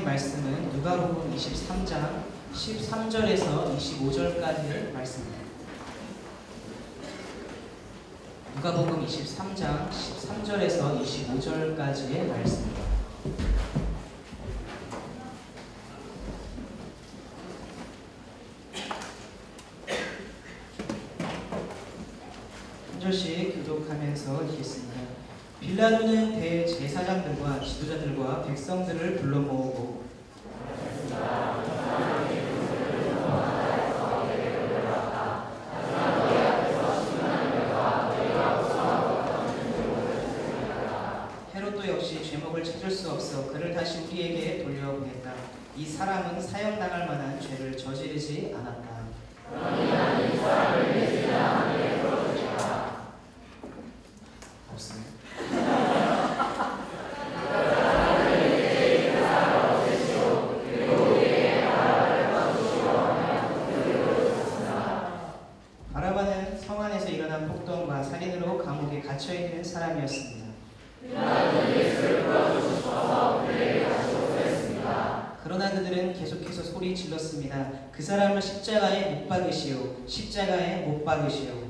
말씀은 누가복음 23장 13절에서 25절까지의 말씀입니다. 누가복음 23장 13절에서 25절까지의 말씀입니다. 한 절씩 교독하면서 읽겠습니다. 빌라도는 대제사장들과 지도자들과 백성들을 불러 모으고 헤롯도 역시 죄목을 찾을 수 없어 그를 다시 우리에게 돌려보냈다. 이 사람은 사형당할 만한 죄를 저지르지 않았다. 없어요. 바라바는 성 안에서 일어난 폭동과 살인으로 감옥에 갇혀있는 사람이었습니다. 그러나 그들은 계속해서 소리 질렀습니다. 그 사람을 십자가에 못 박으시오. 십자가에 못 박으시오.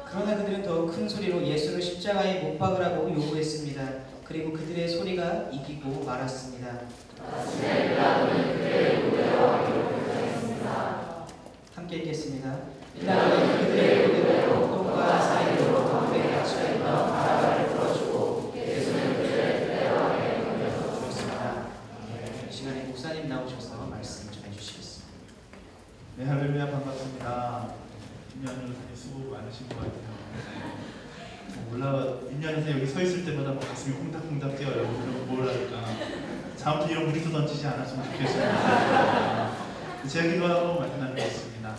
그러나 그들은 더 큰 소리로 예수를 십자가에 못 박으라고 요구했습니다. 그리고 그들의 소리가 이기고 말았습니다. 함께 읽겠습니다. 빌라도는 그들의 요구대로 폭동과 살인으로 감옥에 갇혀있던 바라바를 풀어주고 예수는 그들의 대왕에 던져서 죽였습니다. 이 시간에 목사님 나오셔서 말씀 전해주시겠습니다. 네, 할렐루야, 반갑습니다. 1년을 수고 많으신 것 같아요. 올라와 1년에서 여기 서 있을 때마다 가슴이 콩닥콩닥 뛰어요. 뭘 할까? 다음부터 이런 무리도 던지지 않았으면 좋겠습니다. 제가 기도하고 말씀 나누겠습니다.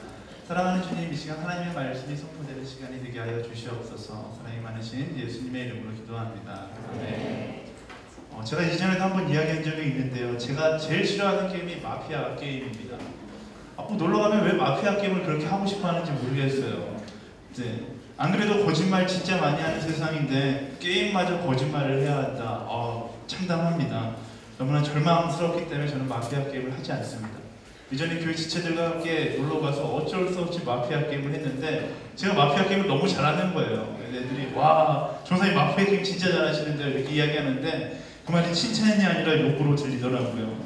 사랑하는 주님, 이 시간 하나님의 말씀이 선포되는 시간이 되게 하여 주시옵소서. 사랑이 많으신 예수님의 이름으로 기도합니다. 네. 제가 이전에도 한번 이야기한 적이 있는데요. 제가 제일 싫어하는 게임이 마피아 게임입니다. 놀러가면 왜 마피아 게임을 그렇게 하고 싶어 하는지 모르겠어요. 이제 안 그래도 거짓말 진짜 많이 하는 세상인데 게임마저 거짓말을 해야 한다. 참담합니다. 너무나 절망스럽기 때문에 저는 마피아 게임을 하지 않습니다. 이전에 교회 지체들과 함께 놀러가서 어쩔 수 없이 마피아 게임을 했는데 제가 마피아 게임을 너무 잘하는 거예요. 애들이 와, 전사님 마피아 게임 진짜 잘하시는데 이렇게 이야기하는데 그 말이 칭찬이 아니라 욕으로 들리더라고요.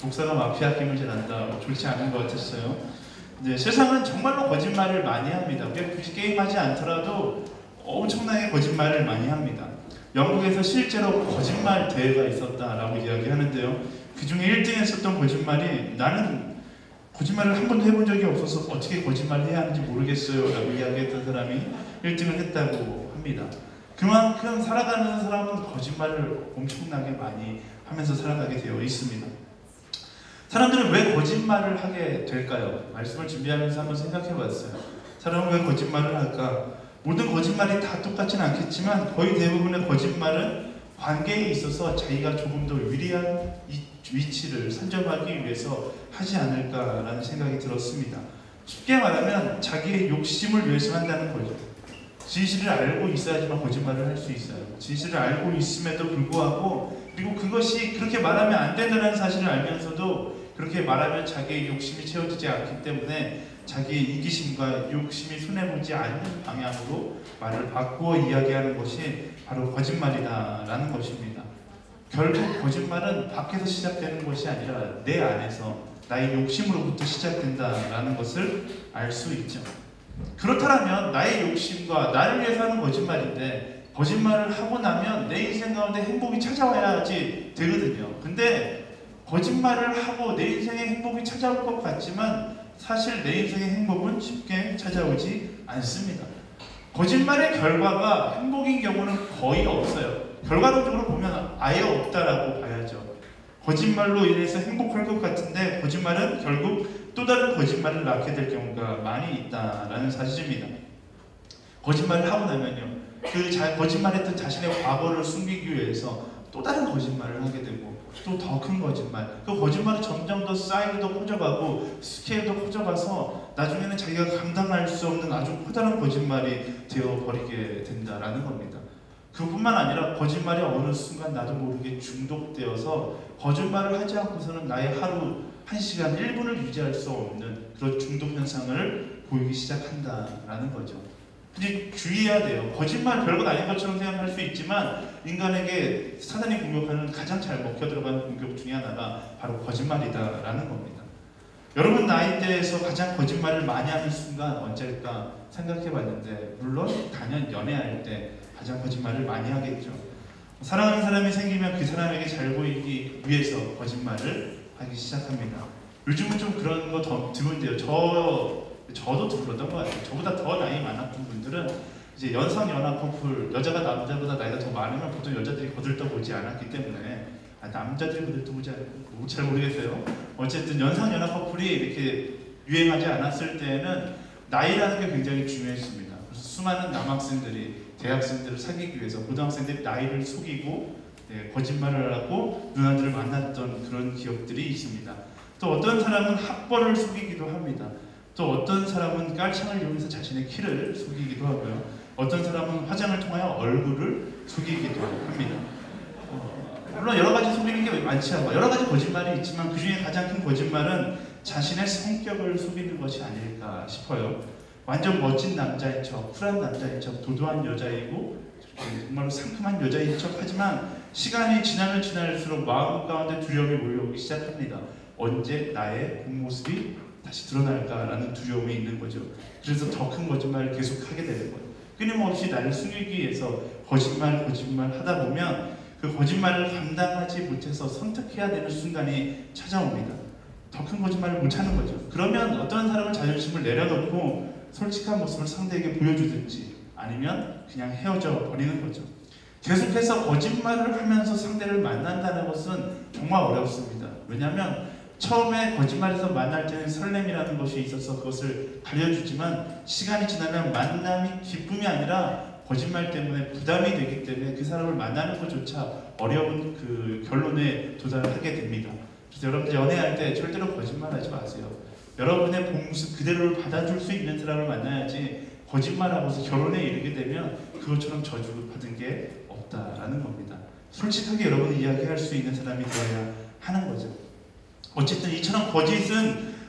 목사가 마피아 게임을 잘한다. 좋지 않은 것 같았어요. 이제 세상은 정말로 거짓말을 많이 합니다. 우리가 굳이 게임하지 않더라도 엄청나게 거짓말을 많이 합니다. 영국에서 실제로 거짓말 대회가 있었다라고 이야기하는데요. 그 중에 1등 했었던 거짓말이 나는 거짓말을 한 번도 해본 적이 없어서 어떻게 거짓말을 해야 하는지 모르겠어요 라고 이야기했던 사람이 1등을 했다고 합니다. 그만큼 살아가는 사람은 거짓말을 엄청나게 많이 하면서 살아가게 되어 있습니다. 사람들은 왜 거짓말을 하게 될까요? 말씀을 준비하면서 한번 생각해 봤어요. 사람은 왜 거짓말을 할까? 모든 거짓말이 다 똑같지는 않겠지만 거의 대부분의 거짓말은 관계에 있어서 자기가 조금 더 유리한 위치를 선점하기 위해서 하지 않을까라는 생각이 들었습니다. 쉽게 말하면 자기의 욕심을 위해서 한다는 거죠. 진실을 알고 있어야지만 거짓말을 할 수 있어요. 진실을 알고 있음에도 불구하고 그리고 그것이 그렇게 말하면 안 된다는 사실을 알면서도 그렇게 말하면 자기의 욕심이 채워지지 않기 때문에 자기의 이기심과 욕심이 손해보지 않는 방향으로 말을 바꾸어 이야기하는 것이 바로 거짓말이다라는 것입니다. 결국 거짓말은 밖에서 시작되는 것이 아니라 내 안에서 나의 욕심으로부터 시작된다라는 것을 알 수 있죠. 그렇다면 나의 욕심과 나를 위해서 하는 거짓말인데 거짓말을 하고 나면 내 인생 가운데 행복이 찾아와야지 되거든요. 근데 거짓말을 하고 내 인생에 행복이 찾아올 것 같지만 사실 내 인생의 행복은 쉽게 찾아오지 않습니다. 거짓말의 결과가 행복인 경우는 거의 없어요. 결과론적으로 보면 아예 없다라고 봐야죠. 거짓말로 인해서 행복할 것 같은데 거짓말은 결국 또 다른 거짓말을 낳게 될 경우가 많이 있다라는 사실입니다. 거짓말을 하고 나면요, 거짓말했던 자신의 과거를 숨기기 위해서 또 다른 거짓말을 하게 되고 또 더 큰 거짓말. 그 거짓말이 점점 더 사이즈도 커져가고 스케일도 커져가서 나중에는 자기가 감당할 수 없는 아주 커다란 거짓말이 되어버리게 된다라는 겁니다. 그뿐만 아니라 거짓말이 어느 순간 나도 모르게 중독되어서 거짓말을 하지 않고서는 나의 하루 1시간 1분을 유지할 수 없는 그런 중독 현상을 보이기 시작한다라는 거죠. 근데 주의해야 돼요. 거짓말 별것 아닌 것처럼 생각할 수 있지만 인간에게 사단이 공격하는 가장 잘 먹혀 들어가는 공격 중에 하나가 바로 거짓말이다라는 겁니다. 여러분 나이대에서 가장 거짓말을 많이 하는 순간 언제일까 생각해봤는데 물론 단연 연애할 때 가장 거짓말을 많이 하겠죠. 사랑하는 사람이 생기면 그 사람에게 잘 보이기 위해서 거짓말을 하기 시작합니다. 요즘은 좀 그런 거 더 드문데요. 저도 그러던 것 같아요. 저보다 더 나이 많았던 분들은 이제 연상 연하 커플, 여자가 남자보다 나이가 더 많으면 보통 여자들이 거들떠보지 않았기 때문에 남자들이 거들떠보지 않고 잘 모르겠어요. 어쨌든 연상 연하 커플이 이렇게 유행하지 않았을 때는 나이라는 게 굉장히 중요했습니다. 그래서 수많은 남학생들이 대학생들을 사귀기 위해서 고등학생들이 나이를 속이고 거짓말을 하고 누나들을 만났던 그런 기억들이 있습니다. 또 어떤 사람은 학벌을 속이기도 합니다. 또 어떤 사람은 깔창을 이용해서 자신의 키를 속이기도 하고요. 어떤 사람은 화장을 통하여 얼굴을 속이기도 합니다. 물론 여러 가지 속이는 게 많지 않고 여러 가지 거짓말이 있지만 그 중에 가장 큰 거짓말은 자신의 성격을 속이는 것이 아닐까 싶어요. 완전 멋진 남자인 척, 쿨한 남자인 척, 도도한 여자이고 정말로 상큼한 여자인 척 하지만 시간이 지나면 지날수록 마음 가운데 두려움이 몰려오기 시작합니다. 언제 나의 본 모습이 다시 드러날까라는 두려움이 있는 거죠. 그래서 더 큰 거짓말을 계속하게 되는 거예요. 끊임없이 나를 숨기기 위해서 거짓말 하다 보면 그 거짓말을 감당하지 못해서 선택해야 되는 순간이 찾아옵니다. 더 큰 거짓말을 못하는 거죠. 그러면 어떤 사람은 자존심을 내려놓고 솔직한 모습을 상대에게 보여주든지 아니면 그냥 헤어져 버리는 거죠. 계속해서 거짓말을 하면서 상대를 만난다는 것은 정말 어렵습니다. 왜냐하면 처음에 거짓말에서 만날 때는 설렘이라는 것이 있어서 그것을 가려주지만 시간이 지나면 만남이 기쁨이 아니라 거짓말 때문에 부담이 되기 때문에 그 사람을 만나는 것조차 어려운 그 결론에 도달하게 됩니다. 그래서 여러분들 연애할 때 절대로 거짓말하지 마세요. 여러분의 본 모습 그대로를 받아줄 수 있는 사람을 만나야지 거짓말하고서 결혼에 이르게 되면 그것처럼 저주받은 게 없다라는 겁니다. 솔직하게 여러분이 이야기할 수 있는 사람이 되어야 하는 거죠. 어쨌든 이처럼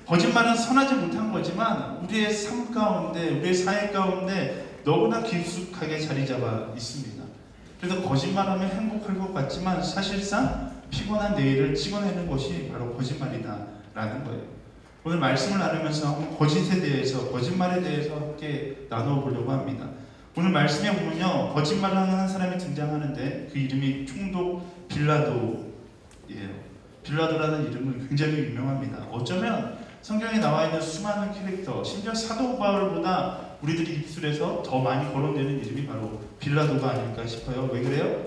거짓말은 선하지 못한 거지만 우리의 삶 가운데 우리의 사회 가운데 너무나 깊숙하게 자리 잡아 있습니다. 그래서 거짓말하면 행복할 것 같지만 사실상 피곤한 내일을 찍어내는 것이 바로 거짓말이다라는 거예요. 오늘 말씀을 나누면서 거짓에 대해서 거짓말에 대해서 함께 나누어 보려고 합니다. 오늘 말씀에 보면요 거짓말을 하는 한 사람이 등장하는데 그 이름이 총독 빌라도예요. 빌라도라는 이름은 굉장히 유명합니다. 어쩌면 성경에 나와 있는 수많은 캐릭터, 심지어 사도 바울보다 우리들이 입술에서 더 많이 거론되는 이름이 바로 빌라도가 아닐까 싶어요. 왜 그래요?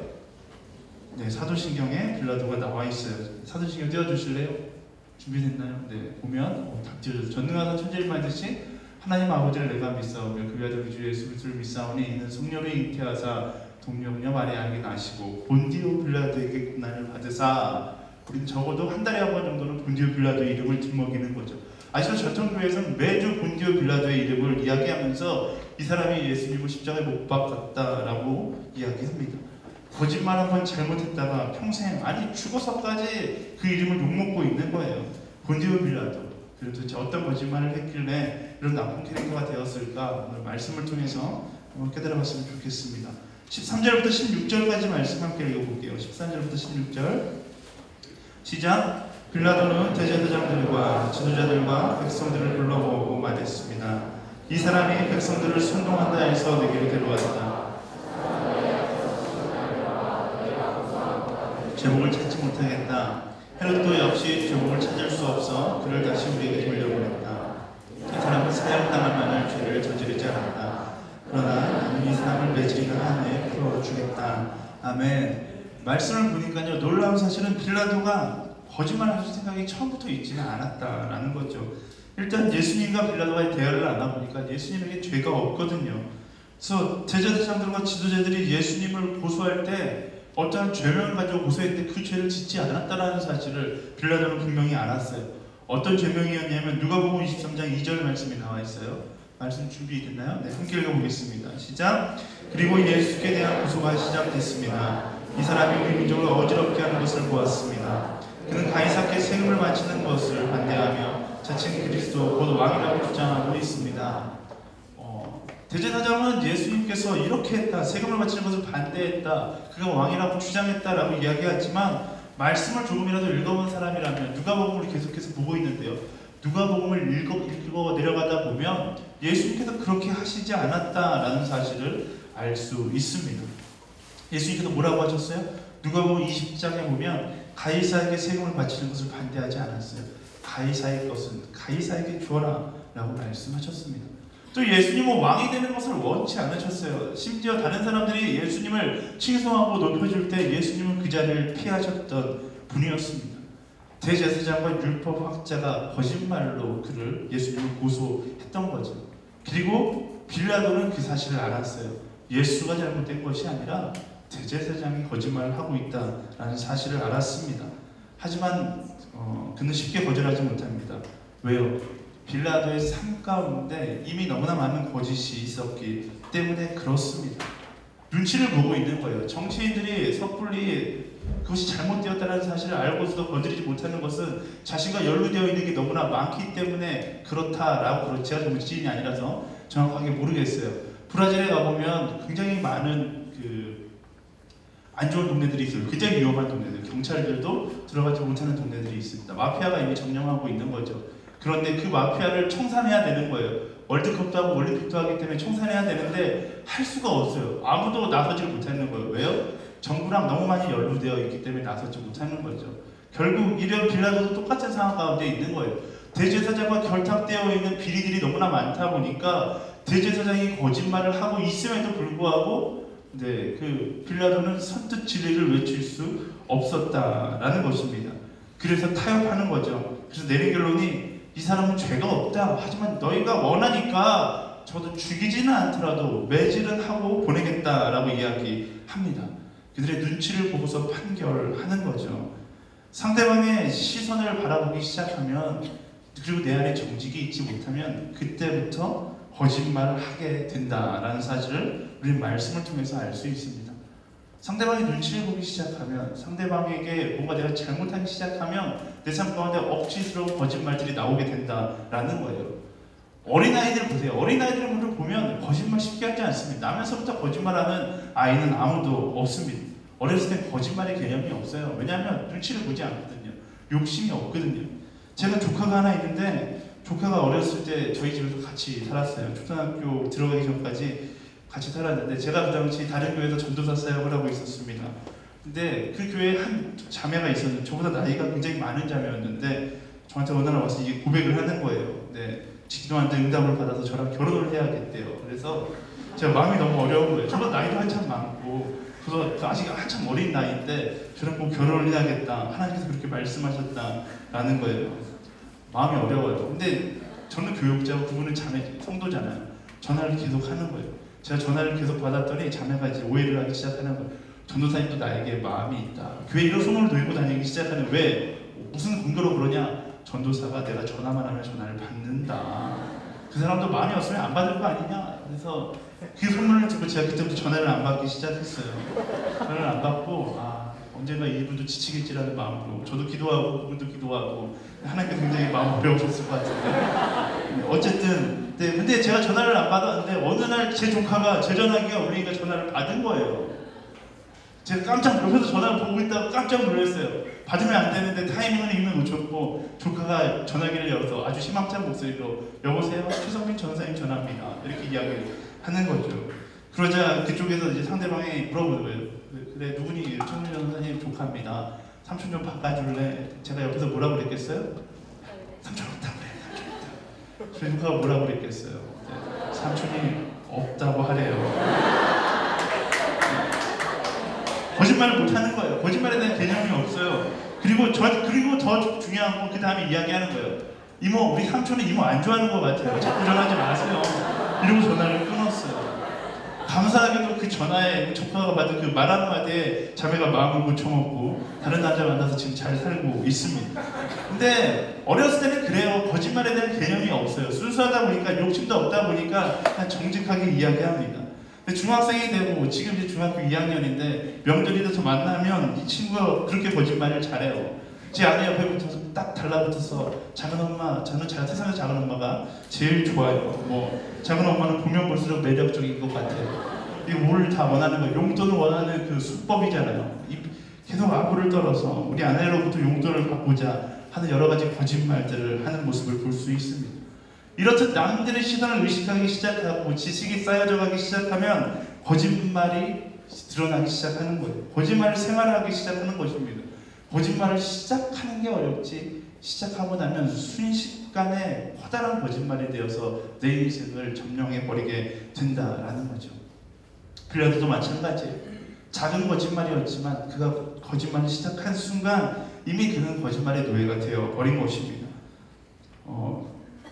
네, 사도신경에 빌라도가 나와 있어요. 사도신경 띄워주실래요? 준비됐나요? 네, 보면 다 띄워져서 전능하사 천지를 만드신 하나님 아버지를 내가 믿사오며 그 아들 주 예수 그리스도를 믿사오니 이는 성령을 잉태하사 동정녀 마리아에게 나시고 본디오 빌라도에게 고난을 받으사 우리는 적어도 한 달에 한 번 정도는 본디오 빌라도의 이름을 뒷먹이는 거죠. 아시죠? 전통교회에서는 매주 본디오 빌라도의 이름을 이야기하면서 이 사람이 예수님을 십자가에 못 박았다라고 이야기합니다. 거짓말 한번 잘못했다가 평생 아니 죽어서까지 그 이름을 욕먹고 있는 거예요. 본디오 빌라도. 그리고 도대체 어떤 거짓말을 했길래 이런 나쁜 캐릭터가 되었을까 오늘 말씀을 통해서 한번 깨달아봤으면 좋겠습니다. 13절부터 16절까지 말씀 함께 읽어볼게요. 13절부터 16절 시작. 빌라도는 대제사장들과 지도자들과 백성들을 불러모으고 말했습니다. 이 사람이 백성들을 선동한다 해서 내게로 데려왔다. 제목을 찾지 못하겠다. 헤롯도 역시 제목을 찾을 수 없어 그를 다시 우리에게 돌려보냈다. 이 사람은 사형당할 만한 죄를 저지르지 않았다. 그러나 나는 이 사람을 매질이나 한해 풀어주겠다. 아멘. 말씀을 보니까요 놀라운 사실은 빌라도가 거짓말하실 생각이 처음부터 있지는 않았다라는 거죠. 일단 예수님과 빌라도와의 대화를 나눠보니까 예수님에게 죄가 없거든요. 그래서 제자들과 지도자들이 예수님을 고소할 때 어떠한 죄명을 가지고 고소했는데 그 죄를 짓지 않았다라는 사실을 빌라도는 분명히 알았어요. 어떤 죄명이었냐면 누가복음 23장 2절 말씀이 나와 있어요. 말씀 준비됐나요? 네, 함께 읽어보겠습니다. 시작! 그리고 예수께 대한 고소가 시작됐습니다. 이 사람이 우리 민족을 어지럽게 하는 것을 보았습니다. 그는 가이사께 세금을 바치는 것을 반대하며 자칭 그리스도 곧 왕이라고 주장하고 있습니다. 대제사장은 예수님께서 이렇게 했다, 세금을 바치는 것을 반대했다, 그가 왕이라고 주장했다라고 이야기하지만 말씀을 조금이라도 읽어본 사람이라면 누가복음을 계속해서 보고 있는데요. 누가복음을 읽어 내려가다 보면 예수님께서 그렇게 하시지 않았다라는 사실을 알 수 있습니다. 예수님께서 뭐라고 하셨어요? 누가복음 20장에 보면 가이사에게 세금을 바치는 것을 반대하지 않았어요. 가이사의 것은 가이사에게 주어라 라고 말씀하셨습니다. 또 예수님은 왕이 되는 것을 원치 않으셨어요. 심지어 다른 사람들이 예수님을 칭송하고 높여줄 때 예수님은 그 자리를 피하셨던 분이었습니다. 대제사장과 율법학자가 거짓말로 그를 예수님을 고소했던 거죠. 그리고 빌라도는 그 사실을 알았어요. 예수가 잘못된 것이 아니라 대제사장이 거짓말을 하고 있다라는 사실을 알았습니다. 하지만 그는 쉽게 거절하지 못합니다. 왜요? 빌라도의 삶 가운데 이미 너무나 많은 거짓이 있었기 때문에 그렇습니다. 눈치를 보고 있는 거예요. 정치인들이 섣불리 그것이 잘못되었다는 사실을 알고서도 건드리지 못하는 것은 자신과 연루되어 있는 게 너무나 많기 때문에 그렇다라고, 제가 정치인이 아니라서 정확하게 모르겠어요. 브라질에 가보면 굉장히 많은 안 좋은 동네들이 있어요. 굉장히 위험한 동네들, 경찰들도 들어가지 못하는 동네들이 있습니다. 마피아가 이미 점령하고 있는 거죠. 그런데 그 마피아를 청산해야 되는 거예요. 월드컵도 하고 올림픽도 하기 때문에 청산해야 되는데 할 수가 없어요. 아무도 나서지 못하는 거예요. 왜요? 정부랑 너무 많이 연루되어 있기 때문에 나서지 못하는 거죠. 결국 이런 빌라도도 똑같은 상황 가운데 있는 거예요. 대제사장과 결탁되어 있는 비리들이 너무나 많다 보니까 대제사장이 거짓말을 하고 있음에도 불구하고 그 빌라도는 선뜻 진리를 외칠 수 없었다라는 것입니다. 그래서 타협하는 거죠. 그래서 내린 결론이 이 사람은 죄가 없다. 하지만 너희가 원하니까 저도 죽이지는 않더라도 매질은 하고 보내겠다라고 이야기합니다. 그들의 눈치를 보고서 판결하는 거죠. 상대방의 시선을 바라보기 시작하면, 그리고 내 안에 정직이 있지 못하면 그때부터 거짓말을 하게 된다라는 사실을 우리는 말씀을 통해서 알 수 있습니다. 상대방의 눈치를 보기 시작하면, 상대방에게 뭔가 내가 잘못하기 시작하면 내 삶 가운데 억지스러운 거짓말들이 나오게 된다라는 거예요. 어린아이들 보세요. 어린아이들을 보면 거짓말 쉽게 하지 않습니다. 나면서부터 거짓말하는 아이는 아무도 없습니다. 어렸을 때 거짓말의 개념이 없어요. 왜냐하면 눈치를 보지 않거든요. 욕심이 없거든요. 제가 조카가 하나 있는데, 조카가 어렸을 때 저희 집에서 같이 살았어요. 초등학교 들어가기 전까지 같이 살았는데, 제가 그 당시 다른 교회에서 전도사 사역을 하고 있었습니다. 근데 그 교회에 한 자매가 있었는데, 저보다 나이가 굉장히 많은 자매였는데 저한테 어느 날 와서 이게 고백을 하는 거예요. 기도하는데 응답을 받아서 저랑 결혼을 해야겠대요. 그래서 제가 마음이 너무 어려운 거예요. 저보다 나이도 한참 많고, 저도 아직 한참 어린 나이인데 저랑 꼭 결혼을 해야겠다, 하나님께서 그렇게 말씀하셨다라는 거예요. 마음이 어려워요. 근데 저는 교육자고 그분은 자매, 성도잖아요. 전화를 계속 하는 거예요. 제가 전화를 계속 받았더니 자매가 이제 오해를 하기 시작하는 거예요. 전도사님도 나에게 마음이 있다. 교회 이런 소문을 돌고 다니기 시작하는, 왜? 무슨 근거로 그러냐? 전도사가 내가 전화만 하면 전화를 받는다. 그 사람도 마음이 없으면 안 받을 거 아니냐? 그래서 그 소문을 듣고 제가 그때부터 전화를 안 받기 시작했어요. 전화를 안 받고, 언젠가 이분도 지치겠지라는 마음으로, 저도 기도하고 그분도 기도하고, 하나님께서 굉장히 마음 어려우셨을 것 같은데, 어쨌든 근데 제가 전화를 안 받았는데 어느 날 제 조카가 제 전화기가 울리니까 전화를 받은 거예요. 제가 깜짝 놀라서 전화를 보고 있다가 깜짝 놀랐어요. 받으면 안 되는데 타이밍을 이미 놓쳤고, 조카가 전화기를 열어서 아주 희망찬 목소리로 여보세요? 최성민 전사님 전화입니다. 이렇게 이야기를 하는 거죠. 그러자 그쪽에서 이제 상대방이 물어보는 거예요. 그래, 누구니? 최성민 전사님 조카입니다. 삼촌 좀 바꿔줄래? 제가 옆에서 뭐라고 그랬겠어요? 삼촌 없다고 그래. 삼촌 없다고. 저희 조카가 뭐라고 그랬겠어요? 삼촌이 없다고 하래요. 거짓말을 못하는 거예요. 거짓말에 대한 개념이 없어요. 그리고 더 중요한 건 그 다음에 이야기하는 거예요. 이모, 우리 삼촌은 이모 안 좋아하는 것 같아요. 자꾸 전화하지 마세요. 이러고 전화를 끊었어요. 감사하게도 그 전화에 조카가 받은 그 말 한마디에 자매가 마음을 고쳐먹고 다른 남자 만나서 지금 잘 살고 있습니다. 근데 어렸을 때는 그래요. 거짓말에 대한 개념이 없어요. 순수하다 보니까, 욕심도 없다 보니까 그냥 정직하게 이야기합니다. 근데 중학생이 되고 지금 이제 중학교 2학년인데 명절이 돼서 만나면 이 친구가 그렇게 거짓말을 잘해요. 제 아내 옆에 붙어서 딱 달라붙어서 작은 엄마, 저는 세상에 작은 엄마가 제일 좋아요. 뭐 작은 엄마는 보면 볼수록 매력적인 것 같아요. 이 뭐를 다 원하는 거예요. 용돈을 원하는 그 수법이잖아요. 계속 악보를 떨어서 우리 아내로부터 용돈을 받고자 하는 여러 가지 거짓말들을 하는 모습을 볼 수 있습니다. 이렇듯 남들의 시선을 의식하기 시작하고 지식이 쌓여져 가기 시작하면 거짓말이 드러나기 시작하는 거예요. 거짓말을 생활하기 시작하는 것입니다. 거짓말을 시작하는 게 어렵지, 시작하고 나면 순식간에 커다란 거짓말이 되어서 내 인생을 점령해 버리게 된다라는 거죠. 빌라도도 마찬가지예요. 작은 거짓말이었지만 그가 거짓말을 시작한 순간 이미 그는 거짓말의 노예가 되어 버린 것입니다.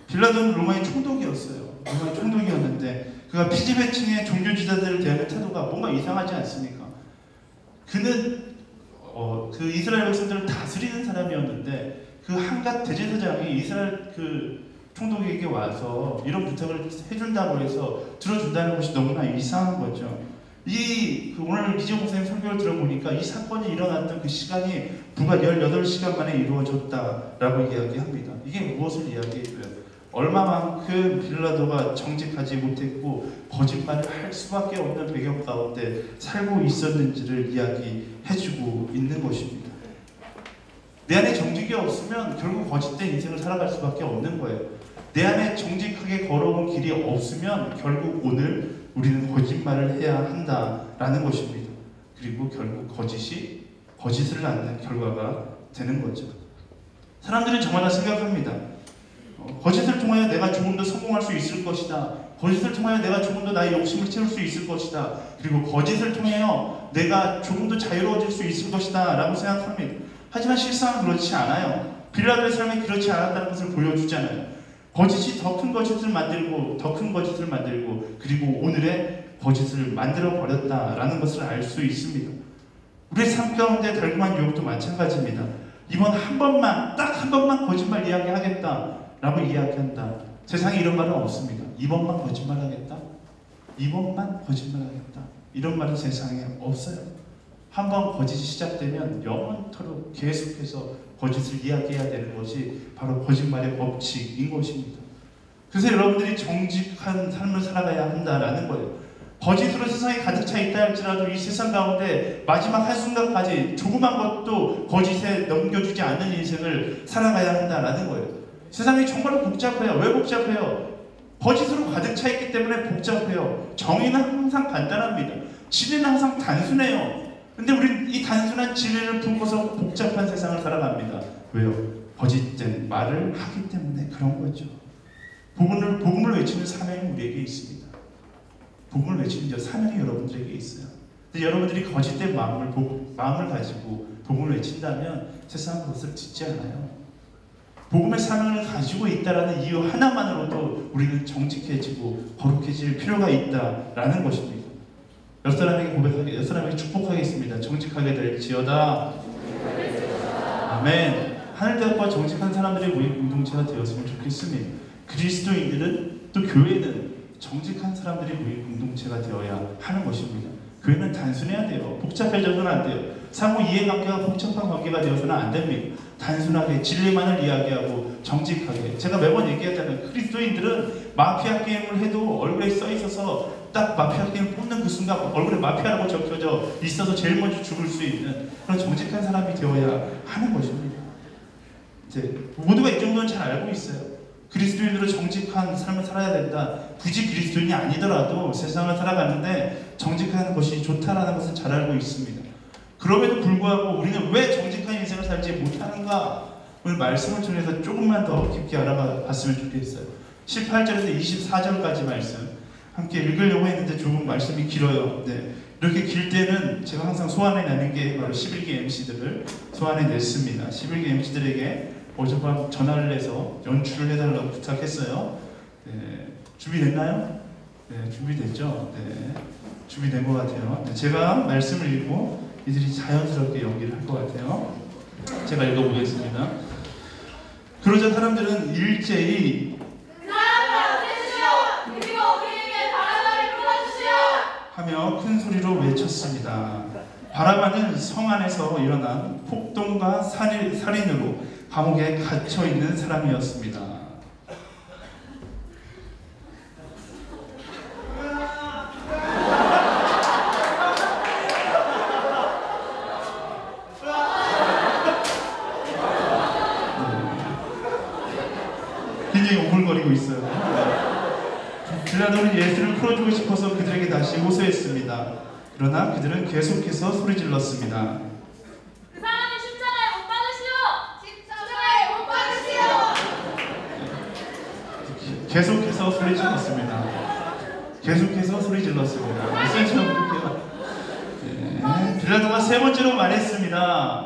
빌라도는 로마의 총독이었어요. 로마의 총독이었는데 그가 피지배층의 종교지도자들을 대하는 태도가 뭔가 이상하지 않습니까? 그는 그 이스라엘 백성들을 다스리는 사람이었는데 그 한갓 대제사장이 이스라엘 그 총독에게 와서 이런 부탁을 해준다고 해서 들어준다는 것이 너무나 이상한 거죠. 오늘 이재용 목사님 설교를 들어보니까 이 사건이 일어났던 그 시간이 불과 18시간 만에 이루어졌다라고 이야기합니다. 이게 무엇을 이야기해줘요? 얼마만큼 빌라도가 정직하지 못했고 거짓말을 할 수밖에 없는 배경 가운데 살고 있었는지를 이야기해주고 있는 것입니다. 내 안에 정직이 없으면 결국 거짓된 인생을 살아갈 수밖에 없는 거예요. 내 안에 정직하게 걸어온 길이 없으면 결국 오늘 우리는 거짓말을 해야 한다라는 것입니다. 그리고 결국 거짓을 낳는 결과가 되는 거죠. 사람들은 저마다 생각합니다. 거짓을 통하여 내가 조금 더 성공할 수 있을 것이다. 거짓을 통하여 내가 조금 더 나의 욕심을 채울 수 있을 것이다. 그리고 거짓을 통하여 내가 조금 더 자유로워질 수 있을 것이다 라고 생각합니다. 하지만 실상은 그렇지 않아요. 빌라도의 삶이 그렇지 않았다는 것을 보여주잖아요. 거짓이 더 큰 거짓을 만들고 더 큰 거짓을 만들고 그리고 오늘의 거짓을 만들어 버렸다라는 것을 알 수 있습니다. 우리의 삶 가운데 달콤한 유혹도 마찬가지입니다. 이번 딱 한 번만 거짓말 이야기하겠다 라고 이야기한다. 세상에 이런 말은 없습니다. 이번만 거짓말하겠다. 이번만 거짓말하겠다. 이런 말은 세상에 없어요. 한 번 거짓이 시작되면 영원토록 계속해서 거짓을 이야기해야 되는 것이 바로 거짓말의 법칙인 것입니다. 그래서 여러분들이 정직한 삶을 살아가야 한다라는 거예요. 거짓으로 세상에 가득 차 있다 할지라도 이 세상 가운데 마지막 한순간까지 조그만 것도 거짓에 넘겨주지 않는 인생을 살아가야 한다라는 거예요. 세상이 정말 복잡해요. 왜 복잡해요? 거짓으로 가득 차 있기 때문에 복잡해요. 정의는 항상 간단합니다. 진리는 항상 단순해요. 근데 우리는 이 단순한 진리를 품고서 복잡한 세상을 살아갑니다. 왜요? 거짓된 말을 하기 때문에 그런 거죠. 복음을 외치는 사명이 우리에게 있습니다. 복음을 외치는 사명이 여러분들에게 있어요. 근데 여러분들이 거짓된 마음을 가지고 복음을 외친다면 세상은 그것을 듣지 않아요. 복음의 사명을 가지고 있다라는 이유 하나만으로도 우리는 정직해지고 거룩해질 필요가 있다라는 것입니다. 옆 사람에게 축복하겠습니다. 정직하게 될지어다. 아멘. 하늘대학과 정직한 사람들의 모임 공동체가 되었으면 좋겠습니다. 그리스도인들은 또 교회는 정직한 사람들의 모임 공동체가 되어야 하는 것입니다. 교회는 단순해야 돼요. 복잡해져서는 안 돼요. 상호 이해관계가 복잡한 관계가 되어서는 안 됩니다. 단순하게 진리만을 이야기하고 정직하게. 제가 매번 얘기하잖아요. 그리스도인들은 마피아 게임을 해도 얼굴에 써 있어서 딱 마피아 게임 뽑는 그 순간 얼굴에 마피아라고 적혀져 있어서 제일 먼저 죽을 수 있는 그런 정직한 사람이 되어야 하는 것입니다. 이제 모두가 이 정도는 잘 알고 있어요. 그리스도인으로 정직한 삶을 살아야 된다. 굳이 그리스도인이 아니더라도 세상을 살아가는데 정직한 것이 좋다라는 것은 잘 알고 있습니다. 그럼에도 불구하고 우리는 왜 정직한 인생을 살지 못하는가? 오늘 말씀을 통해서 조금만 더 깊게 알아가 봤으면 좋겠어요. 18절에서 24절까지 말씀 함께 읽으려고 했는데 조금 말씀이 길어요. 네. 이렇게 길 때는 제가 항상 소환해내는 게 바로 11기 MC들을 소환해냈습니다. 11기 MC들에게 어젯밤 전화를 해서 연출을 해달라고 부탁했어요. 네. 준비됐나요? 네, 준비됐죠? 네, 준비된 것 같아요. 네, 제가 말씀을 읽고 이들이 자연스럽게 연기를 할 것 같아요. 제가 읽어보겠습니다. 그러자 사람들은 일제히 하며 큰 소리로 외쳤습니다. 바라바는 성 안에서 일어난 폭동과 살인으로 감옥에 갇혀 있는 사람이었습니다. 굉장히 오글거리고 있어요. 빌라도는 예수를 풀어주고 싶어서 그들에게 다시 호소했습니다. 그러나 그들은 계속해서 소리질렀습니다. 그 사람이 십자가에 못 박으시오! 계속해서 소리질렀습니다. 계속해서 소리질렀습니다. 말씀처럼 볼게요. 네, 빌라도가 세 번째로 말했습니다.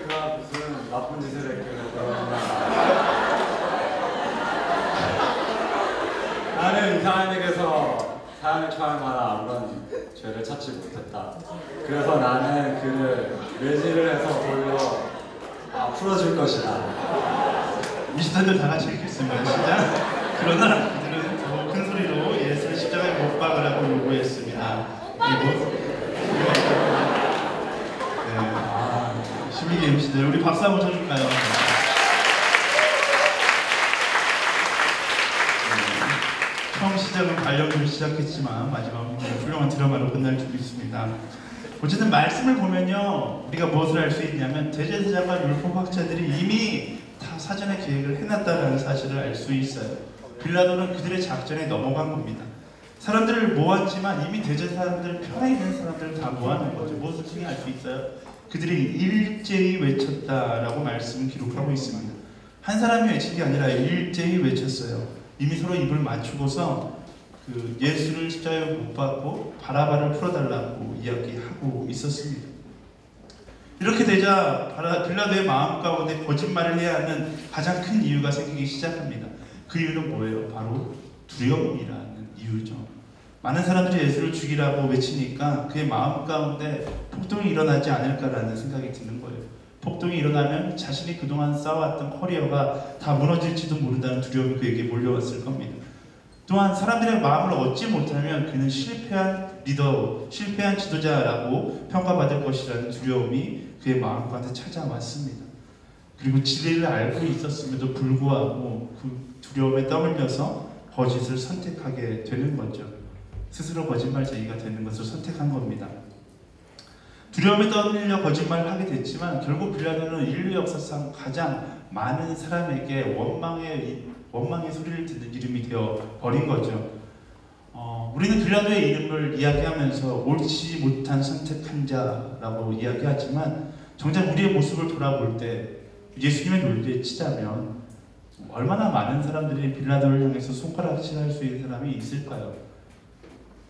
그가 무슨 나쁜 짓을 했길래 나는 이 사람에게서 사형을 처할 만한 아무런 죄를 찾지 못했다. 그래서 나는 그를 매질을 해서 돌려 풀어줄 것이다. 20단들 다 같이 읽겠습니다. 시작. 그러나 그들은 더 큰 소리로 예수를 십자가에 못 박으라고 요구했습니다. 그리고 12개 MC들 우리 박수 한번 쳐줄까요? 처음 시작은 발령으로 시작했지만 마지막은 훌륭한 드라마로 끝날 줄 믿습니다. 어쨌든 말씀을 보면요, 우리가 무엇을 알 수 있냐면 대제사장과 율법학자들이 이미 다 사전에 계획을 해놨다는 사실을 알 수 있어요. 빌라도는 그들의 작전에 넘어간 겁니다. 사람들을 모았지만 이미 대제사장들 편에 있는 사람들을 다 모아놓은 거죠. 무엇을 통해 알 수 있어요? 그들이 일제히 외쳤다라고 말씀을 기록하고 있습니다. 한 사람이 외친 게 아니라 일제히 외쳤어요. 이미 서로 입을 맞추고서 그 예수를 십자가에 못 박고 바라바를 풀어달라고 이야기하고 있었습니다. 이렇게 되자 빌라도의 마음 가운데 거짓말을 해야 하는 가장 큰 이유가 생기기 시작합니다. 그 이유는 뭐예요? 바로 두려움이라는 이유죠. 많은 사람들이 예수를 죽이라고 외치니까 그의 마음 가운데 폭동이 일어나지 않을까라는 생각이 드는 거예요. 폭동이 일어나면 자신이 그동안 쌓아왔던 커리어가 다 무너질지도 모른다는 두려움이 그에게 몰려왔을 겁니다. 또한 사람들의 마음을 얻지 못하면 그는 실패한 리더, 실패한 지도자라고 평가받을 것이라는 두려움이 그의 마음 가운데 찾아왔습니다. 그리고 진리를 알고 있었음에도 불구하고 그 두려움에 떠밀려서 거짓을 선택하게 되는 거죠. 스스로 거짓말쟁이가 되는 것을 선택한 겁니다. 두려움에 떠밀려 거짓말을 하게 됐지만 결국 빌라도는 인류 역사상 가장 많은 사람에게 원망의 소리를 듣는 이름이 되어 버린 거죠. 우리는 빌라도의 이름을 이야기하면서 옳지 못한 선택한 자라고 이야기하지만 정작 우리의 모습을 돌아볼 때 예수님의 논리에 치자면 얼마나 많은 사람들이 빌라도를 향해서 손가락질할 수 있는 사람이 있을까요?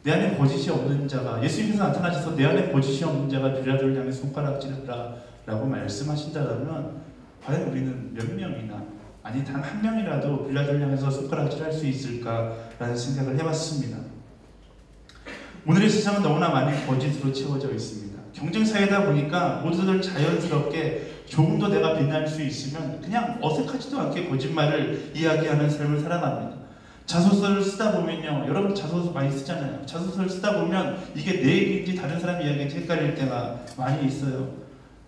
내 안에 거짓이 없는 자가, 예수님께서 나타나셔서 내 안에 거짓이 없는 자가 빌라도를 향해 손가락질하라 라고 말씀하신다면 과연 우리는 몇 명이나, 아니 단 한 명이라도 빌라도를 향해서 손가락질할 수 있을까라는 생각을 해봤습니다. 오늘의 세상은 너무나 많이 거짓으로 채워져 있습니다. 경쟁사회다 보니까 모두들 자연스럽게 조금 더 내가 빛날 수 있으면 그냥 어색하지도 않게 거짓말을 이야기하는 삶을 살아갑니다. 자소서를 쓰다 보면요, 여러분 자소서 많이 쓰잖아요. 자소서를 쓰다 보면 이게 내 얘기인지 다른 사람 이야기인지 헷갈릴 때가 많이 있어요.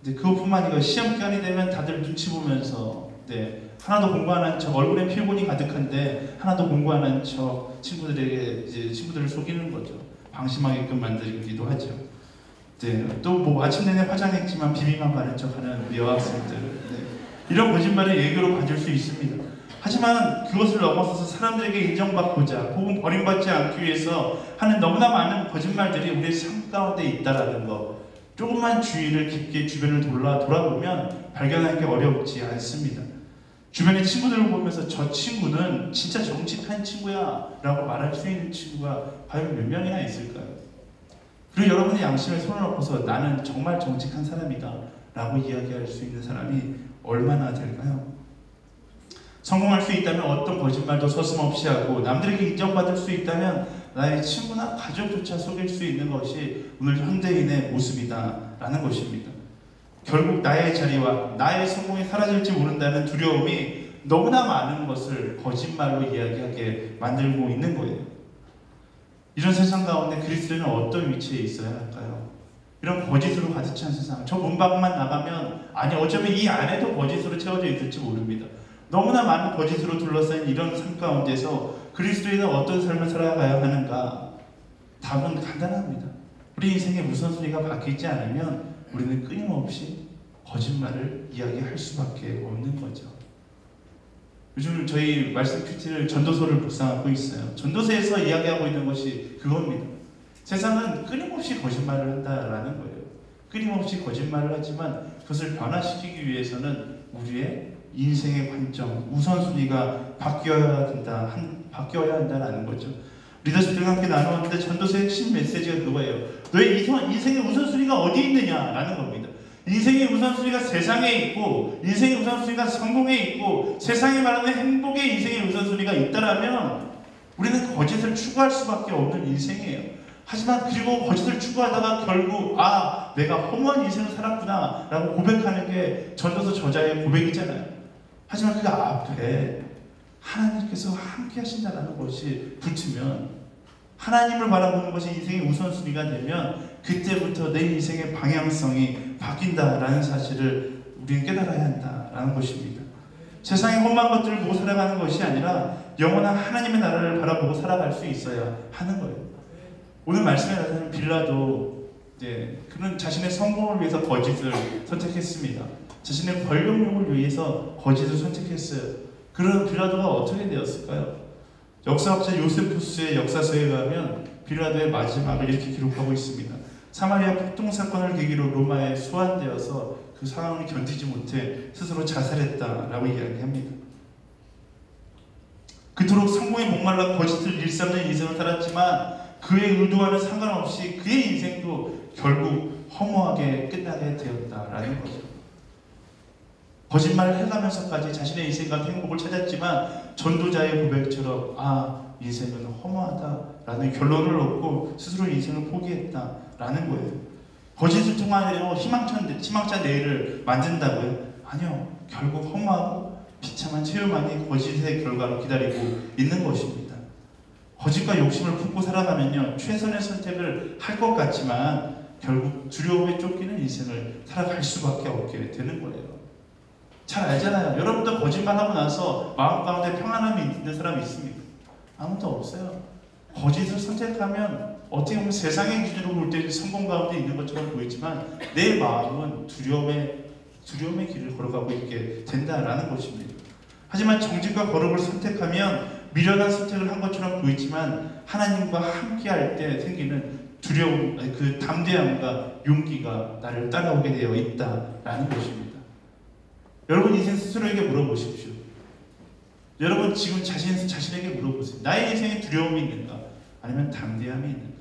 그것뿐만 아니라 시험 기간이 되면 다들 눈치 보면서 하나도 공부 안 한 척, 얼굴에 피곤이 가득한데 하나도 공부 안 한 척 친구들에게 이제 친구들을 속이는 거죠. 방심하게끔 만들기도 하죠. 또 뭐 아침 내내 화장했지만 비비만 바른 척하는 여학생들, 이런 거짓말을 예교로 봐줄 수 있습니다. 하지만 그것을 넘어서서 사람들에게 인정받고자 혹은 버림받지 않기 위해서 하는 너무나 많은 거짓말들이 우리의 삶 가운데 있다라는 것, 조금만 주의를 깊게 주변을 돌아보면 발견하기 어렵지 않습니다. 주변의 친구들을 보면서 저 친구는 진짜 정직한 친구야 라고 말할 수 있는 친구가 과연 몇 명이나 있을까요? 그리고 여러분의 양심에 손을 얹고서 나는 정말 정직한 사람이다 라고 이야기할 수 있는 사람이 얼마나 될까요? 성공할 수 있다면 어떤 거짓말도 서슴없이 하고 남들에게 인정받을 수 있다면 나의 친구나 가족조차 속일 수 있는 것이 오늘 현대인의 모습이다라는 것입니다. 결국 나의 자리와 나의 성공이 사라질지 모른다는 두려움이 너무나 많은 것을 거짓말로 이야기하게 만들고 있는 거예요. 이런 세상 가운데 그리스도인은 어떤 위치에 있어야 할까요? 이런 거짓으로 가득 찬 세상, 저 문밖만 나가면 아니 어쩌면 이 안에도 거짓으로 채워져 있을지 모릅니다. 너무나 많은 거짓으로 둘러싸인 이런 삶 가운데서 그리스도인은 어떤 삶을 살아가야 하는가? 답은 간단합니다. 우리 인생의 우선순위가 바뀌지 않으면 우리는 끊임없이 거짓말을 이야기할 수밖에 없는 거죠. 요즘 저희 말씀 큐티를 전도서를 묵상하고 있어요. 전도서에서 이야기하고 있는 것이 그겁니다. 세상은 끊임없이 거짓말을 한다라는 거예요. 끊임없이 거짓말을 하지만 그것을 변화시키기 위해서는 우리의 인생의 관점, 우선순위가 바뀌어야 한다라는 거죠. 리더십들과 함께 나누었는데 전도서의 핵심 메시지가 그거예요. 너의 인생의 우선순위가 어디에 있느냐라는 겁니다. 인생의 우선순위가 세상에 있고 인생의 우선순위가 성공에 있고 세상이 말하는 행복의 인생의 우선순위가 있다라면 우리는 거짓을 추구할 수밖에 없는 인생이에요. 하지만 그리고 거짓을 추구하다가 결국 내가 허무한 인생을 살았구나 라고 고백하는 게 전도서 저자의 고백이잖아요. 하지만 그 앞에 하나님께서 함께 하신다는 것이 붙으면 하나님을 바라보는 것이 인생의 우선순위가 되면 그때부터 내 인생의 방향성이 바뀐다라는 사실을 우리는 깨달아야 한다라는 것입니다. 세상의 험한 것들을 보고 살아가는 것이 아니라 영원한 하나님의 나라를 바라보고 살아갈 수 있어야 하는 거예요. 오늘 말씀에 나타나는 빌라도 그는 자신의 성공을 위해서 거짓을 선택했습니다. 자신의 권력욕을 위해서 거짓을 선택했어요. 그런 빌라도가 어떻게 되었을까요? 역사학자 요세푸스의 역사서에 의하면 빌라도의 마지막을 이렇게 기록하고 있습니다. 사마리아 폭동 사건을 계기로 로마에 소환되어서 그 상황을 견디지 못해 스스로 자살했다라고 이야기합니다. 그토록 성공에 목말라 거짓을 일삼는 인생을 살았지만 그의 의도와는 상관없이 그의 인생도 결국 허무하게 끝나게 되었다라는 거죠. 거짓말을 해가면서까지 자신의 인생과 행복을 찾았지만 전도자의 고백처럼 인생은 허무하다라는 결론을 얻고 스스로 인생을 포기했다라는 거예요. 거짓을 통하여 희망찬 내일을 만든다고요? 아니요. 결국 허무하고 비참한 체험만이 거짓의 결과로 기다리고 있는 것입니다. 거짓과 욕심을 품고 살아가면요, 최선의 선택을 할 것 같지만 결국 두려움에 쫓기는 인생을 살아갈 수밖에 없게 되는 거예요. 잘 알잖아요. 여러분도 거짓말하고 나서 마음 가운데 평안함이 있는 사람이 있습니까? 아무도 없어요. 거짓을 선택하면 어떻게 보면 세상의 기준으로 볼 때 성공 가운데 있는 것처럼 보이지만 내 마음은 두려움의 길을 걸어가고 있게 된다라는 것입니다. 하지만 정직과 거룩을 선택하면 미련한 선택을 한 것처럼 보이지만 하나님과 함께할 때 생기는 두려움, 그 담대함과 용기가 나를 따라오게 되어 있다라는 것입니다. 여러분 인생 스스로에게 물어보십시오. 여러분 지금 자신에게 물어보세요. 나의 인생에 두려움이 있는가? 아니면 담대함이 있는가?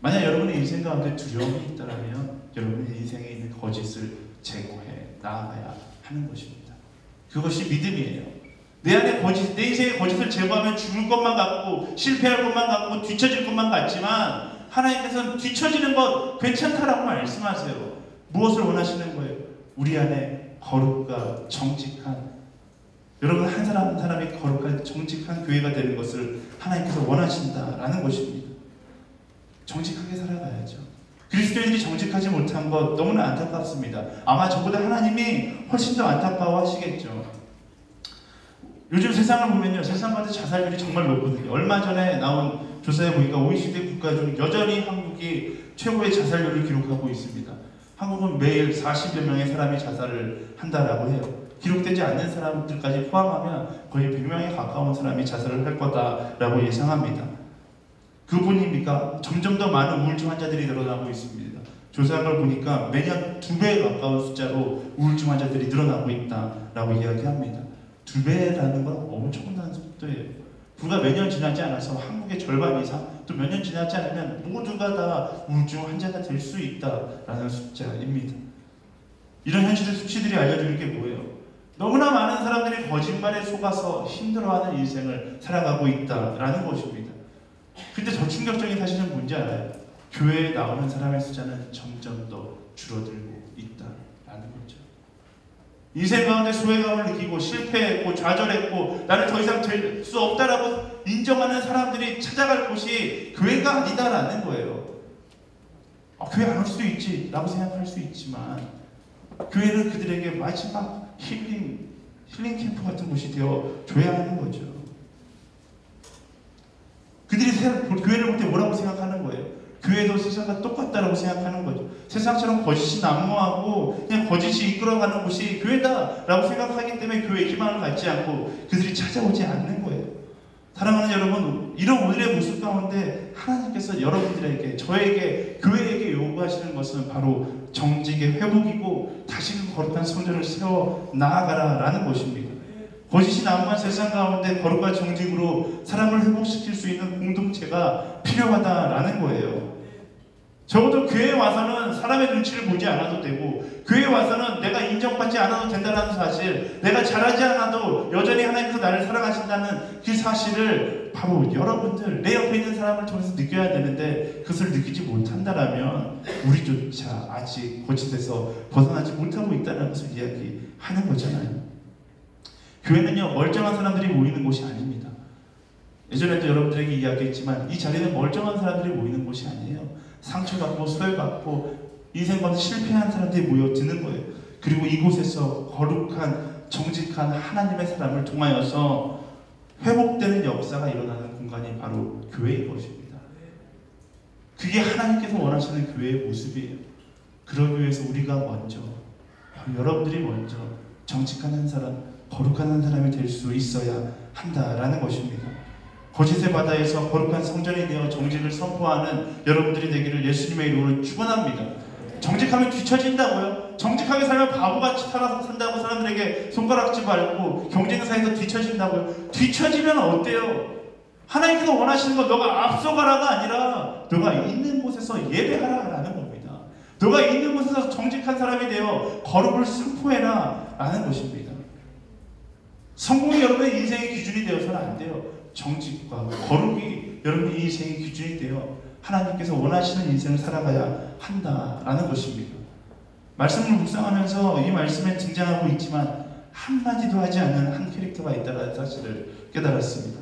만약 여러분의 인생 가운데 두려움이 있다면 여러분의 인생에 있는 거짓을 제거해 나아가야 하는 것입니다. 그것이 믿음이에요. 내 인생의 거짓을 제거하면 죽을 것만 같고 실패할 것만 같고 뒤처질 것만 같지만 하나님께서는 뒤처지는 것 괜찮다라고 말씀하세요. 무엇을 원하시는 거예요? 우리 안에 거룩과 정직한, 여러분 한 사람 한 사람이 거룩한 정직한 교회가 되는 것을 하나님께서 원하신다라는 것입니다. 정직하게 살아가야죠. 그리스도인들이 정직하지 못한 것 너무나 안타깝습니다. 아마 저보다 하나님이 훨씬 더 안타까워하시겠죠. 요즘 세상을 보면요, 세상 가운데 자살률이 정말 높거든요. 얼마 전에 나온 조사에 보니까 OECD 국가 중 여전히 한국이 최고의 자살률을 기록하고 있습니다. 한국은 매일 40여 명의 사람이 자살을 한다라고 해요. 기록되지 않는 사람들까지 포함하면 거의 100명에 가까운 사람이 자살을 할 거다라고 예상합니다. 그뿐입니까? 점점 더 많은 우울증 환자들이 늘어나고 있습니다. 조사를 보니까 매년 2배에 가까운 숫자로 우울증 환자들이 늘어나고 있다라고 이야기합니다. 2배라는 건 엄청난 속도예요. 불과 몇 년 지나지 않아서 한국의 절반 이상, 또 몇 년 지나지 않으면 모두가 다 우울증 환자가 될 수 있다라는 숫자입니다. 이런 현실의 수치들이 알려주는 게 뭐예요? 너무나 많은 사람들이 거짓말에 속아서 힘들어하는 인생을 살아가고 있다라는 것입니다. 근데 더 충격적인 사실은 뭔지 알아요? 교회에 나오는 사람의 숫자는 점점 더 줄어들고 있다라는 거죠. 인생 가운데 소외감을 느끼고 실패했고 좌절했고 나는 더 이상 될 수 없다라고 인정하는 사람들이 찾아갈 곳이 교회가 아니다라는 거예요. 교회 안 올 수도 있지 라고 생각할 수 있지만 교회는 그들에게 마지막 힐링 캠프 같은 곳이 되어줘야 하는 거죠. 그들이 교회를 볼 때 뭐라고 생각하는 거예요? 교회도 세상과 똑같다라고 생각하는 거죠. 세상처럼 거짓이 난무하고 그냥 거짓이 이끌어가는 곳이 교회다라고 생각하기 때문에 교회에 희망을 갖지 않고 그들이 찾아오지 않는 거예요. 사랑하는 여러분, 이런 오늘의 모습 가운데 하나님께서 여러분들에게, 저에게, 교회에게 요구하시는 것은 바로 정직의 회복이고 다시금 거룩한 성전을 세워 나아가라라는 것입니다. 거짓이 난무한 세상 가운데 거룩과 정직으로 사람을 회복시킬 수 있는 공동체가 필요하다라는 거예요. 적어도 교회에 와서는 사람의 눈치를 보지 않아도 되고 교회에 와서는 내가 인정받지 않아도 된다는 사실, 내가 잘하지 않아도 여전히 하나님께서 나를 사랑하신다는 그 사실을 바로 여러분들, 내 옆에 있는 사람을 통해서 느껴야 되는데 그것을 느끼지 못한다라면 우리조차 아직 거짓에서 벗어나지 못하고 있다는 것을 이야기하는 거잖아요. 교회는요, 멀쩡한 사람들이 모이는 곳이 아닙니다. 예전에도 여러분들에게 이야기했지만 이 자리는 멀쩡한 사람들이 모이는 곳이 아니에요. 상처받고 소외받고 인생 가운데 실패한 사람들이 모여드는 거예요. 그리고 이곳에서 거룩한 정직한 하나님의 사람을 통하여서 회복되는 역사가 일어나는 공간이 바로 교회인 것입니다. 그게 하나님께서 원하시는 교회의 모습이에요. 그러기 위해서 우리가 먼저, 여러분들이 먼저 정직한 한 사람, 거룩한 한 사람이 될 수 있어야 한다라는 것입니다. 거짓의 바다에서 거룩한 성전이 되어 정직을 선포하는 여러분들이 되기를 예수님의 이름으로 축원합니다. 정직하면 뒤처진다고요? 정직하게 살면 바보같이 산다고 사람들에게 손가락질 밟고 경쟁사에서 뒤처진다고요? 뒤처지면 어때요? 하나님께서 원하시는 건 너가 앞서가라가 아니라 너가 있는 곳에서 예배하라라는 겁니다. 너가 있는 곳에서 정직한 사람이 되어 거룩을 선포해라 라는 것입니다. 성공이 여러분의 인생의 기준이 되어서는 안 돼요. 정직과 거룩이 여러분의 인생의 기준이 되어 하나님께서 원하시는 인생을 살아가야 한다라는 것입니다. 말씀을 묵상하면서 이 말씀에 등장하고 있지만 한마디도 하지 않는 한 캐릭터가 있다는 사실을 깨달았습니다.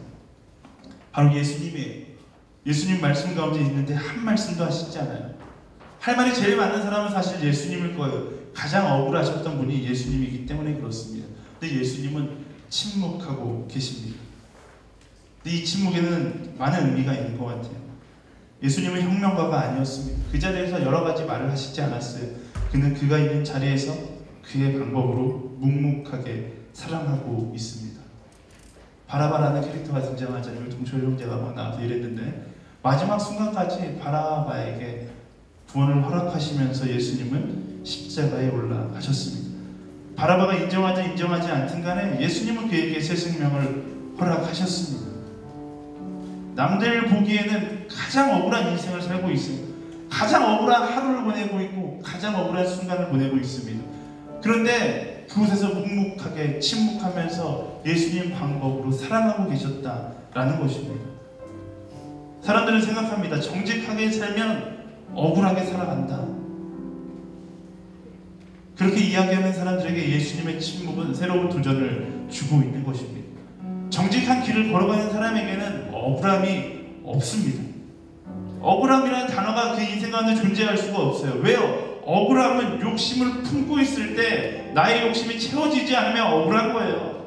바로 예수님 말씀 가운데 있는데 한 말씀도 하시지 않아요. 할 말이 제일 많은 사람은 사실 예수님일 거예요. 가장 억울하셨던 분이 예수님이기 때문에 그렇습니다. 근데 예수님은 침묵하고 계십니다. 근데 이 침묵에는 많은 의미가 있는 것 같아요. 예수님은 혁명가가 아니었습니다. 그 자리에서 여러 가지 말을 하시지 않았어요. 그는 그가 있는 자리에서 그의 방법으로 묵묵하게 사랑하고 있습니다. 바라바라는 캐릭터가 등장하자니 동철 형제가 막 나와서 이랬는데 마지막 순간까지 바라바에게 구원을 허락하시면서 예수님은 십자가에 올라가셨습니다. 바라바가 인정하지 않든 간에 예수님은 그에게 새 생명을 허락하셨습니다. 남들 보기에는 가장 억울한 인생을 살고 있습니다. 가장 억울한 하루를 보내고 있고 가장 억울한 순간을 보내고 있습니다. 그런데 그곳에서 묵묵하게 침묵하면서 예수님 방법으로 사랑하고 계셨다라는 것입니다. 사람들은 생각합니다. 정직하게 살면 억울하게 살아간다. 그렇게 이야기하는 사람들에게 예수님의 침묵은 새로운 도전을 주고 있는 것입니다. 정직한 길을 걸어가는 사람에게는 억울함이 없습니다. 억울함이라는 단어가 그 인생 가운데 존재할 수가 없어요. 왜요? 억울함은 욕심을 품고 있을 때 나의 욕심이 채워지지 않으면 억울한 거예요.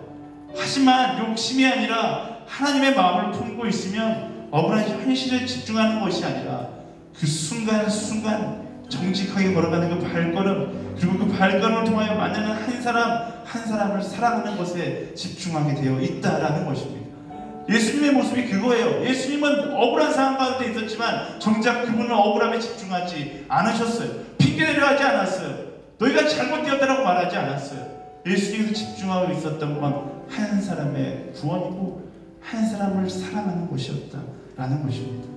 하지만 욕심이 아니라 하나님의 마음을 품고 있으면 억울한 현실에 집중하는 것이 아니라 그 순간순간 정직하게 걸어가는 그 발걸음, 그리고 그 발걸음을 통하여 만나는 한 사람을 사랑하는 것에 집중하게 되어 있다라는 것입니다. 예수님의 모습이 그거예요. 예수님은 억울한 상황 가운데 있었지만 정작 그분은 억울함에 집중하지 않으셨어요. 핑계대려 하지 않았어요. 너희가 잘못되었다라고 말하지 않았어요. 예수님께서 집중하고 있었던 건 한 사람의 구원이고 한 사람을 사랑하는 것이었다라는 것입니다.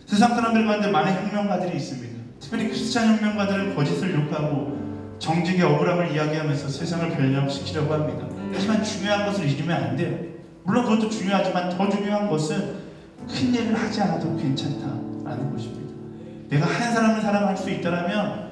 세상 사람들 가운데 많은 혁명가들이 있습니다. 특별히 크리스찬 혁명가들은 거짓을 욕하고 정직의 억울함을 이야기하면서 세상을 변형시키려고 합니다. 하지만 중요한 것을 잊으면 안 돼요. 물론 그것도 중요하지만 더 중요한 것은 큰 일을 하지 않아도 괜찮다라는 것입니다. 내가 한 사람을 사랑할 수 있다라면,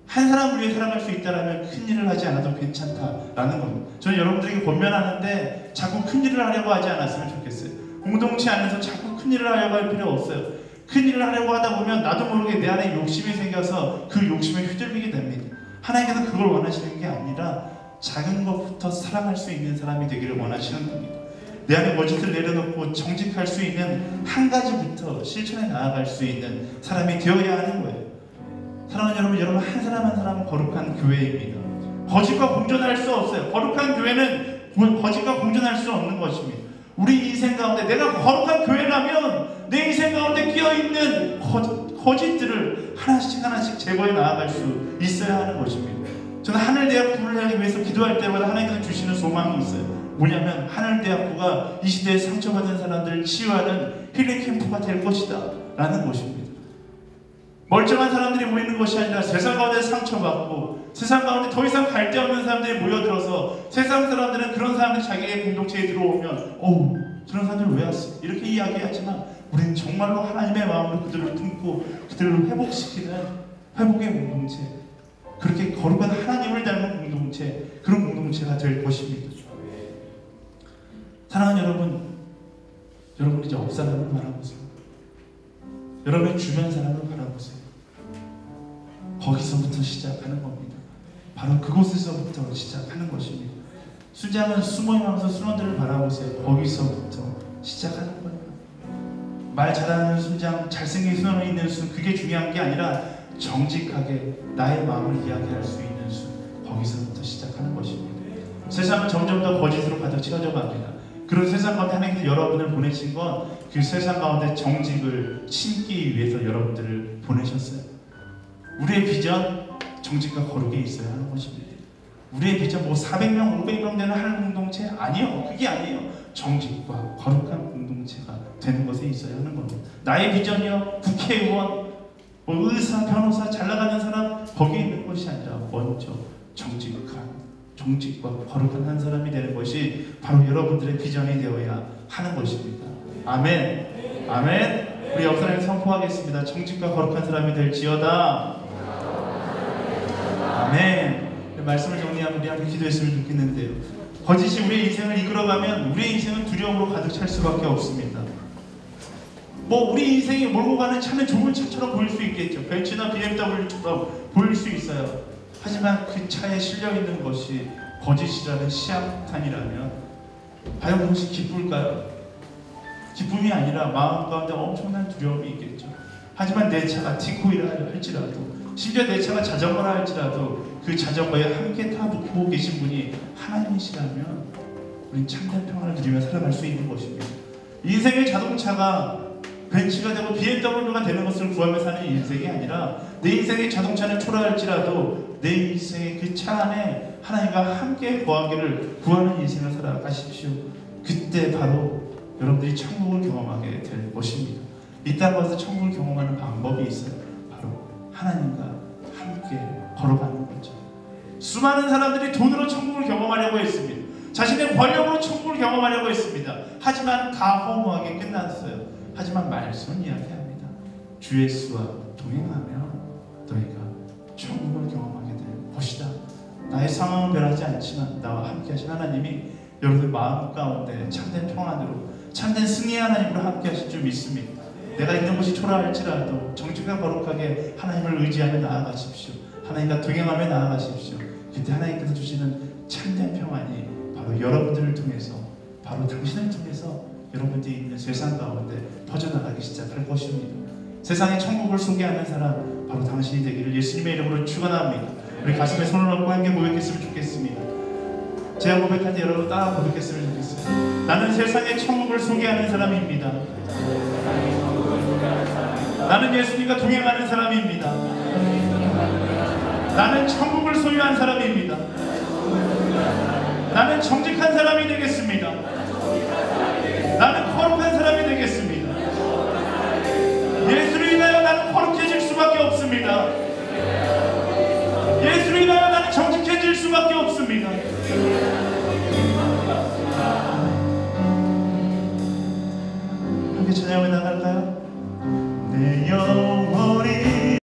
한 사람을 위해 살아갈 수 있다라면 큰 일을 하지 않아도 괜찮다라는 겁니다. 저는 여러분들에게 권면하는데 자꾸 큰 일을 하려고 하지 않았으면 좋겠어요. 공동체 안에서 자꾸 큰 일을 하려고 할 필요 없어요. 큰 일을 하려고 하다 보면 나도 모르게 내 안에 욕심이 생겨서 그 욕심에 휘둘리게 됩니다. 하나님께서 그걸 원하시는 게 아니라 작은 것부터 사랑할 수 있는 사람이 되기를 원하시는 겁니다. 내 안에 거짓을 내려놓고 정직할 수 있는 한 가지부터 실천해 나아갈 수 있는 사람이 되어야 하는 거예요. 사랑하는 여러분 한 사람 한 사람은 거룩한 교회입니다. 거짓과 공존할 수 없어요. 거룩한 교회는 거짓과 공존할 수 없는 것입니다. 우리 인생 가운데 내가 거룩한 교회라면 내 인생 가운데 끼어있는 거짓들을 하나씩 제거해 나아갈 수 있어야 하는 것입니다. 저는 하늘대학부를 하기 위해서 기도할 때마다 하나님께서 주시는 소망이 있어요. 뭐냐면 하늘대학부가 이 시대에 상처받은 사람들을 치유하는 힐링 캠프가 될 것이다 라는 것입니다. 멀쩡한 사람들이 모이는 것이 아니라 세상 가운데 상처받고 세상 가운데 더 이상 갈 데 없는 사람들이 모여들어서 세상 사람들은 그런 사람들이 자기의 공동체에 들어오면 어우 저런 사람들 왜 왔어? 이렇게 이야기하지만 우리는 정말로 하나님의 마음으로 그들을 품고 그들을 회복시키는 회복의 공동체, 그렇게 거룩한 하나님을 닮은 공동체, 그런 공동체가 될 것입니다. 사랑하는 여러분 이제 옆 사람을 바라보세요. 여러분의 주변 사람을 바라보세요. 거기서부터 시작하는 겁니다. 바로 그곳에서부터 시작하는 것입니다. 순장은 숨어가면서 순원들을 바라보세요. 거기서부터 시작하는 거예요. 말 잘하는 순장, 잘생긴 순원에 있는 순, 그게 중요한 게 아니라 정직하게 나의 마음을 이야기할 수 있는 순, 거기서부터 시작하는 것입니다. 세상은 점점 더 거짓으로 가득 채워져 갑니다. 그런 세상 가운데 하나님께서 여러분을 보내신 건 그 세상 가운데 정직을 심기 위해서 여러분들을 보내셨어요. 우리의 비전, 정직과 거룩에 있어야 하는 것입니다. 우리의 비전 400명, 500명 되는 하늘 공동체? 아니요. 그게 아니에요. 정직과 거룩한 공동체가 되는 것에 있어야 하는 겁니다. 나의 비전이요, 국회의원, 의사, 변호사, 잘 나가는 사람 거기에 있는 것이 아니라 먼저 정직과 거룩한 한 사람이 되는 것이 바로 여러분들의 비전이 되어야 하는 것입니다. 아멘. 아멘. 우리 옆 사람에 선포하겠습니다. 정직과 거룩한 사람이 될지어다. 아멘. 말씀을 정리하면 우리 함께 기도했으면 좋겠는데요. 거짓이 우리의 인생을 이끌어가면 우리의 인생은 두려움으로 가득 찰 수밖에 없습니다. 우리 인생이 몰고 가는 차는 좋은 차처럼 보일 수 있겠죠. 벤츠나 BMW처럼 보일 수 있어요. 하지만 그 차에 실려 있는 것이 거짓이라는 시한탄이라면 과연 그것이 기쁠까요? 기쁨이 아니라 마음 가운데 엄청난 두려움이 있겠죠. 하지만 내 차가 티코이라 할지라도, 심지어 내 차가 자전거라 할지라도 그 자전거에 함께 타고 계신 분이 하나님이시라면 우리는 참된 평안을 누리며 살아갈 수 있는 것입니다. 인생의 자동차가 벤츠가 되고 BMW가 되는 것을 구하며 사는 인생이 아니라 내 인생의 자동차는 초라할지라도 내 인생의 그 차 안에 하나님과 함께 거하기를 구하는 인생을 살아가십시오. 그때 바로 여러분들이 천국을 경험하게 될 것입니다. 이 땅에서 천국을 경험하는 방법이 있어요. 바로 하나님과 함께 걸어가는 거죠. 수많은 사람들이 돈으로 천국을 경험하려고 했습니다. 자신의 권력으로 천국을 경험하려고 했습니다. 하지만 다 허무하게 끝났어요. 하지만 말씀은 이야기합니다. 주 예수와 동행하며 너희가 천국을 경험하게 될 것이다. 나의 상황은 변하지 않지만 나와 함께 하신 하나님이 여러분의 마음 가운데 참된 평안으로, 참된 승리의 하나님으로 함께 하실 줄 믿습니다. 내가 있는 곳이 초라할지라도 정직과 거룩하게 하나님을 의지하며 나아가십시오. 하나님과 동행하며 나아가십시오. 그때 하나님께서 주시는 참된 평안이 바로 여러분들을 통해서, 바로 당신을 통해서 여러분들이 있는 세상 가운데 퍼져나가기 시작할 것입니다. 세상의 천국을 소개하는 사람 바로 당신이 되기를 예수님의 이름으로 축원합니다. 우리 가슴에 손을 얹고 함께 고백했으면 좋겠습니다. 제가 고백할 때 여러분 따라 고백했으면 좋겠어요. 나는 세상의 천국을 소개하는 사람입니다. 나는 예수님과 동행하는 사람입니다. 나는 천국을 소유한 사람입니다. 나는 정직한 사람이 되겠습니다. 나는 거룩한 사람이 되겠습니다. 예수를 인하여 나는 거룩해질 수밖에 없습니다. 예수를 인하여 나는 수밖에 없습니다. 함께 찬양하며